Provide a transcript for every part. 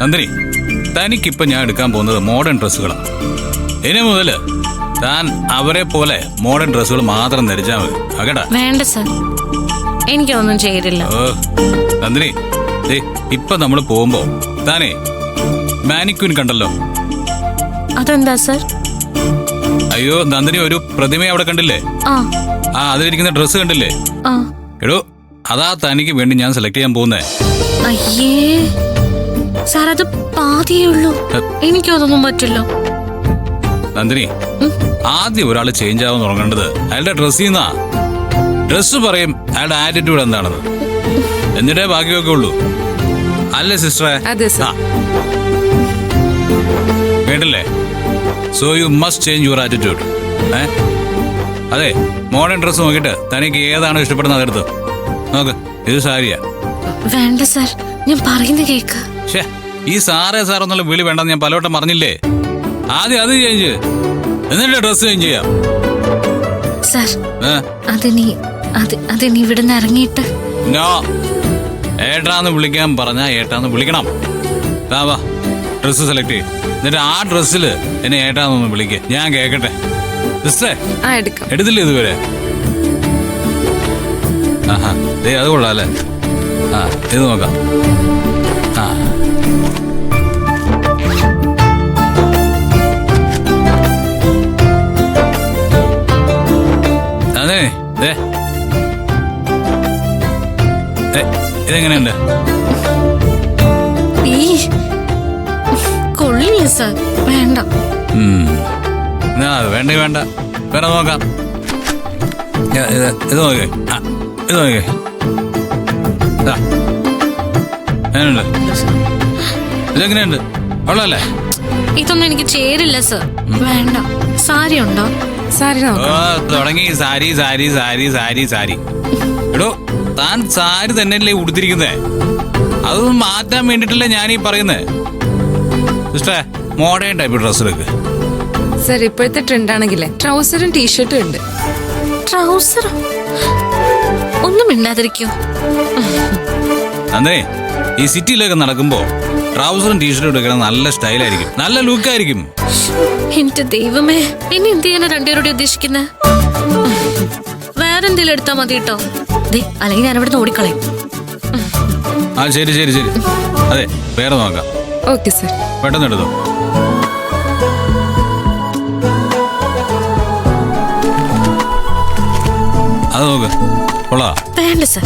നന്ദിനി, തനിക്കിപ്പൊ ഞാൻ എടുക്കാൻ പോകുന്നത് മോഡേൺ ഡ്രസ്സുകളാണ്. ഇനി മുതല് താൻ അവരെ പോലെ മോഡേൺ ഡ്രസ്സുകൾ മാത്രം ധരിച്ചാൽ മതി. കേട്ടാ? വേണ്ട സർ, എനിക്കൊന്നും ചെയ്തില്ല. നന്ദിനി, ഇപ്പൊ നമ്മള് പോകുമ്പോ താനേ മാനിക്വിൻ കണ്ടല്ലോ. അതെന്താ സർ? അയ്യോ നന്ദിനി, ഒരു പ്രതിമ അവിടെ കണ്ടില്ലേ? അതിലിരിക്കുന്ന ഡ്രസ്സ് കണ്ടില്ലേ? എടോ, അതാ തനിക്ക് വേണ്ടി ഞാൻ സെലക്ട് ചെയ്യാൻ പോകുന്നേ. അയ്യേ സാർ, അത് പാതിയേ ഉള്ളൂ. എനിക്കതൊന്നും പറ്റില്ല. നന്ദിനി, ആദ്യം ഒരാള് ചേഞ്ച് ആവാൻ തുടങ്ങേണ്ടത് അയാളുടെ ഡ്രസ്സിന്നാ. ഡ്രസ്സ് പറയും അയാളുടെ ആറ്റിറ്റ്യൂഡ് എന്താണെന്ന്, എന്നിട്ടേ ബാക്കിയൊക്കെ ഉള്ളൂ. അല്ലേ സിസ്റ്ററെ? കേട്ടില്ലേ? So you must change your attitude. അതെ, മോഡേൺ ഡ്രസ് നോക്കിയിട്ട് തനിക്ക് ഏതാണ് ഇഷ്ടപ്പെടുന്നത് അതെടുത്ത് നോക്ക്. ഇത് സാരിയാ. വേണ്ട സാർ, ഞാൻ പറയുന്ന കേക്ക്. ഈ സാറേ സാറെന്നുള്ള വിളി വേണ്ടെന്ന് ഞാൻ പലവട്ടം പറഞ്ഞില്ലേ? ആദ്യം അത് ചേഞ്ച്, എന്നിട്ട് ഡ്രസ് ചേഞ്ച് ചെയ്യാം. സാർ, അതിനി ഇവിടുന്ന് ഇറങ്ങിയിട്ട് നോ, ഏട്ടാന്ന് വിളിക്കാൻ പറഞ്ഞാ ഏട്ടാന്ന് വിളിക്കണം. വാ, ഡ്രസ് സെലക്ട് ചെയ്യും, എന്നിട്ട് ആ ഡ്രസ്സില് എന്നെ ഏട്ടാന്നൊന്ന് വിളിക്ക, ഞാൻ കേക്കട്ടെ. എടുത്തില്ലേ ഇതുവരെ? ആഹാ, അത് കൊള്ളാം അല്ലേ? ഇത് നോക്കാം. അതെ, ഇതെങ്ങനെയുണ്ട്? കൊള്ളില്ല സാർ, വേണ്ട. വേണ്ട വേണ്ട, വേറെ നോക്കാം. ഇത് നോക്കേ, ഇത് നോക്കേ. എങ്ങനെയുണ്ട്? ഇതെങ്ങനെയുണ്ട്? കൊള്ളാല്ലേ? ഇതൊന്നും എനിക്ക് ചേരില്ല സർ, വേണ്ട. സാരി ഉണ്ടോ? സാരി തുടങ്ങി സാരി സാരി സാരി സാരി സാരി. എടോ, താൻ സാരി തന്നെയല്ലേ ഉടുത്തിരിക്കുന്നേ? അതൊന്നും മാറ്റാൻ വേണ്ടിട്ടല്ലേ ഞാനീ പറയുന്നേ. സിസ്റ്ററെ, മോഡേൺ ടൈപ്പ് ഡ്രസ് എടുക്ക്. സർ, ഇപ്പോഴത്തെ ട്രെൻഡ് ആണെങ്കിലേ ട്രൗസറും ടീഷർട്ടും ഉണ്ട്. ട്രൗസറോ? ഒന്നും മിണ്ടാതിരിക്കോ? അതെ, ഈ സിറ്റിയിലൊക്കെ നടക്കുമ്പോ ട്രൗസറും ടീഷർട്ടും എടുക്കണം, നല്ല സ്റ്റൈലായിരിക്കും, നല്ല ലുക്കായിരിക്കും. എന്റെ ദൈവമേ, ഇനി എന്ത് ചെയ്യാനാ രണ്ടുപേരോട് ഉദ്ദേശിക്കുന്നത്? വേറെന്തെങ്കിലും എടുത്താ മതി കേട്ടോ, അല്ലെങ്കിൽ ഞാൻ ഇവിടെ ഓടിക്കളയും. ശരി ശരി ശരി, അതെ, വേറെ നോക്കാം. ഓക്കെ സർ, പെട്ടെന്ന് എടുത്തോ. അത് നോക്ക്, കൊള്ളാ? വേണ്ട സർ.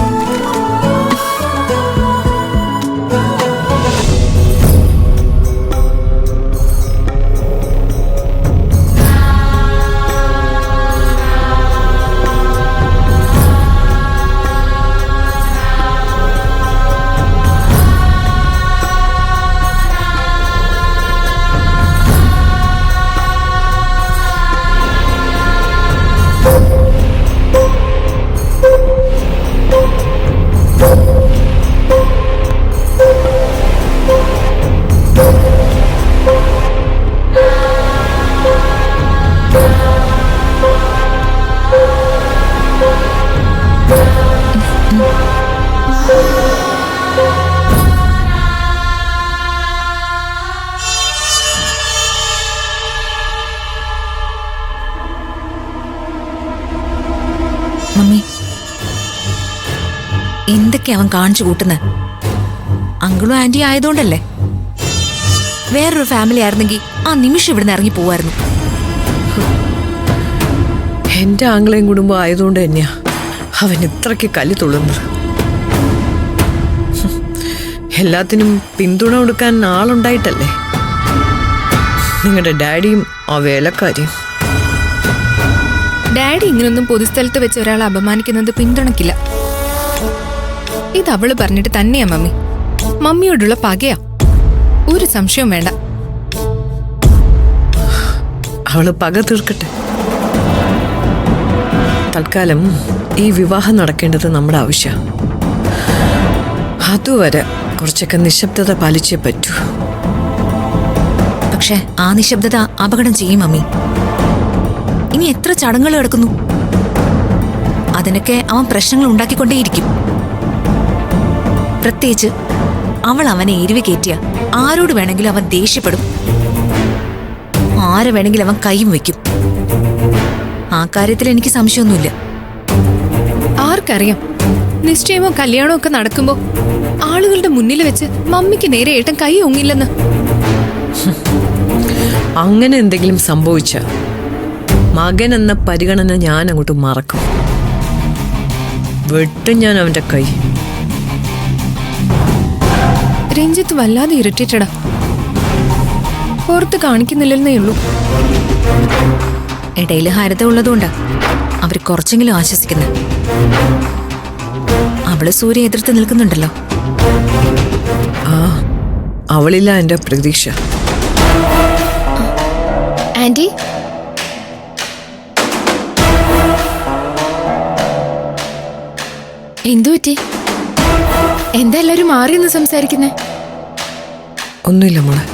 മമ്മി, എന്തൊക്കെ അവൻ കാണിച്ചു കൂട്ടുന്നത്? അങ്കിളും ആന്റി ആയതുകൊണ്ടല്ലേ? വേറൊരു ഫാമിലി ആയിരുന്നെങ്കിൽ ആ നിമിഷം ഇവിടുന്ന് ഇറങ്ങി പോവായിരുന്നു. എന്റെ ആംഗ്ലയും കുടുംബം ആയതുകൊണ്ട് തന്നെയാ അവൻ ഇത്രയ്ക്ക് കലി തുള്ളുന്നത്. എല്ലാത്തിനും പിന്തുണ കൊടുക്കാൻ ആളുണ്ടായിട്ടല്ലേ? നിങ്ങളുടെ ഡാഡിയും ആ വേലക്കാരിയും. ഡാഡി ഇങ്ങനൊന്നും പൊതുസ്ഥലത്ത് വെച്ച് ഒരാളെ അപമാനിക്കുന്നത് പിന്തുണക്കില്ല. ഇത് അവള് പറഞ്ഞിട്ട് തന്നെയാ മമ്മി. മമ്മിയോടുള്ള പകയാ, ഒരു സംശയവും വേണ്ട. അവള് പക തീർക്കട്ടെ. തൽക്കാലം ഈ വിവാഹം നടക്കേണ്ടത് നമ്മുടെ ആവശ്യം. അതുവരെ കുറച്ചൊക്കെ നിശബ്ദത പാലിച്ചേ പറ്റൂ. പക്ഷെ ആ നിശബ്ദത അപകടം ചെയ്യും മമ്മി. ഇനി എത്ര ചടങ്ങുകൾ കിടക്കുന്നു, അതിനൊക്കെ അവൻ പ്രശ്നങ്ങൾ ഉണ്ടാക്കിക്കൊണ്ടേയിരിക്കും. പ്രത്യേകിച്ച് അവൾ അവനെ എരിവ് കയറ്റിയ ആരോട് വേണമെങ്കിലും അവൻ ദേഷ്യപ്പെടും, ആരെ വേണമെങ്കിലും അവൻ കൈയും വെക്കും. ആ കാര്യത്തിൽ എനിക്ക് സംശയമൊന്നുമില്ല. ആർക്കറിയാം, നിശ്ചയമോ കല്യാണമോ ഒക്കെ നടക്കുമ്പോ ആളുകളുടെ മുന്നിൽ വെച്ച് മമ്മിക്ക് നേരെ ഏട്ടൻ കൈ ഒങ്ങില്ലെന്ന്. അങ്ങനെ എന്തെങ്കിലും സംഭവിച്ച മകൻ എന്ന പരിഗണന ഞാൻ അങ്ങോട്ട് മറക്കും. വെട്ടും ഞാൻ അവന്റെ കൈ. രഞ്ജിത്ത് വല്ലാതെ ഇറിറ്റേറ്റഡാ. പുറത്ത് കാണിക്കുന്നില്ലെന്നേ ഉള്ളൂ. ഇടയിൽ ഹരിത ഉള്ളതുകൊണ്ടാ അവര് കുറച്ചെങ്കിലും ആശ്വസിക്കുന്നത്. അവള് സൂര്യ എതിർത്ത് നിൽക്കുന്നുണ്ടല്ലോ. ആ, അവളില്ല എന്റെ പ്രതീക്ഷ. ആന്റി, എന്തു പറ്റി? എന്താ എല്ലാരും മാറിയെന്ന് സംസാരിക്കുന്നേ? ഒന്നുമില്ല മോളെ.